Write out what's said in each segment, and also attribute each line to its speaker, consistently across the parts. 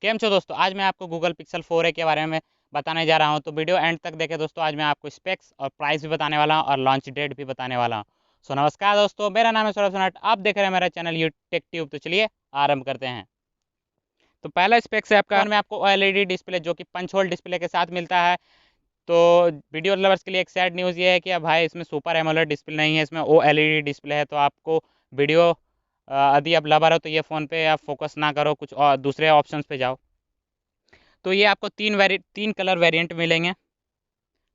Speaker 1: केम छो दोस्तों, आज मैं आपको गूगल पिक्सल 4a के बारे में बताने जा रहा हूं, तो वीडियो एंड तक देखें दोस्तों। आज मैं आपको स्पेक्स और प्राइस भी बताने वाला हूं और लॉन्च डेट भी बताने वाला हूं। सो नमस्कार दोस्तों, मेरा नाम है सौरभ सोनाट, आप देख रहे हैं मेरा चैनल यू टेक ट्यूब। तो चलिए आरंभ करते हैं। तो पहला स्पेक्स है आपका, में आपको OLED डिस्प्ले जो कि पंच होल डिस्प्ले के साथ मिलता है। तो वीडियो लवर्स के लिए एक सैड न्यूज़ ये है कि अब भाई इसमें सुपर एमोलेड डिस्प्ले नहीं है, इसमें OLED डिस्प्ले है। तो आपको वीडियो यदि आप लवर हो तो ये फ़ोन पे आप फोकस ना करो, कुछ और दूसरे ऑप्शंस पे जाओ। तो ये आपको तीन कलर वेरिएंट मिलेंगे।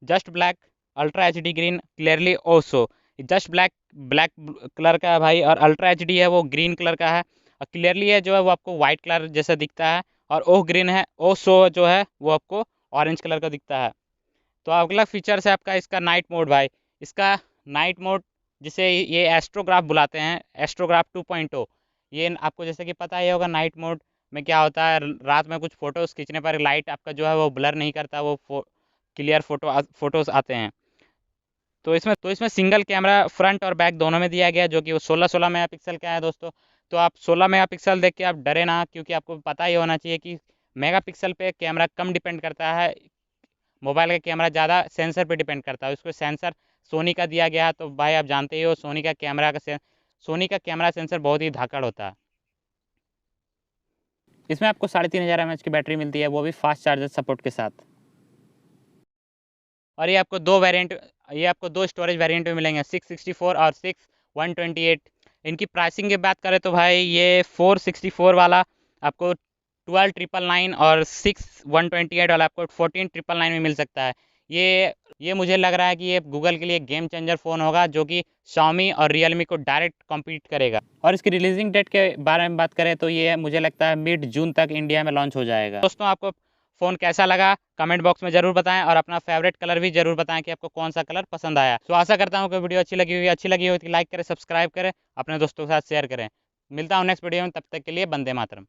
Speaker 1: Just black, ultra HD green, clearly ओसो। जस्ट ब्लैक ब्लैक कलर का है भाई, और अल्ट्रा HD है वो ग्रीन कलर का है, और क्लियरली है जो है वो आपको वाइट कलर जैसा दिखता है, और ओ ग्रीन है, ओसो जो है वो आपको ऑरेंज कलर का दिखता है। तो अगला फीचर्स है आपका इसका नाइट मोड भाई। इसका नाइट मोड जिसे ये एस्ट्रोग्राफ बुलाते हैं, एस्ट्रोग्राफ 2.0। ये आपको जैसे कि पता ही होगा, नाइट मोड में क्या होता है, रात में कुछ फ़ोटोज़ खींचने पर लाइट आपका जो है वो ब्लर नहीं करता, वो क्लियर फ़ोटोज़ आते हैं। तो इसमें सिंगल कैमरा फ्रंट और बैक दोनों में दिया गया है, जो कि वो 16 मेगापिक्सल का है दोस्तों। तो आप 16 मेगापिक्सल देख के आप डरे ना, क्योंकि आपको पता ही होना चाहिए कि मेगापिक्सल पे कैमरा कम डिपेंड करता है, मोबाइल का कैमरा ज़्यादा सेंसर पे डिपेंड करता है। उसको सेंसर सोनी का दिया गया है, तो भाई आप जानते ही हो सोनी का कैमरा सेंसर बहुत ही धाकड़ होता है। इसमें आपको 3500 mAh की बैटरी मिलती है, वो भी फास्ट चार्जर सपोर्ट के साथ। और ये आपको दो स्टोरेज वेरिएंट में मिलेंगे, 664 और 128। इनकी प्राइसिंग की बात करें तो भाई ये 464 वाला आपको 12,999 और 128 वाला आपको 14,999 में मिल सकता है। ये मुझे लग रहा है कि ये गूगल के लिए गेम चेंजर फ़ोन होगा, जो कि Xiaomi और Realme को डायरेक्ट कॉम्पीट करेगा। और इसकी रिलीजिंग डेट के बारे में बात करें तो ये मुझे लगता है मिड जून तक इंडिया में लॉन्च हो जाएगा। दोस्तों, आपको फ़ोन कैसा लगा कमेंट बॉक्स में ज़रूर बताएं, और अपना फेवरेट कलर भी ज़रूर बताएं कि आपको कौन सा कलर पसंद आया। तो आशा करता हूँ कि वीडियो अच्छी लगी हो तो लाइक करें, सब्सक्राइब करें, अपने दोस्तों के साथ शेयर करें। मिलता हूँ नेक्स्ट वीडियो में, तब तक के लिए वंदे मातरम।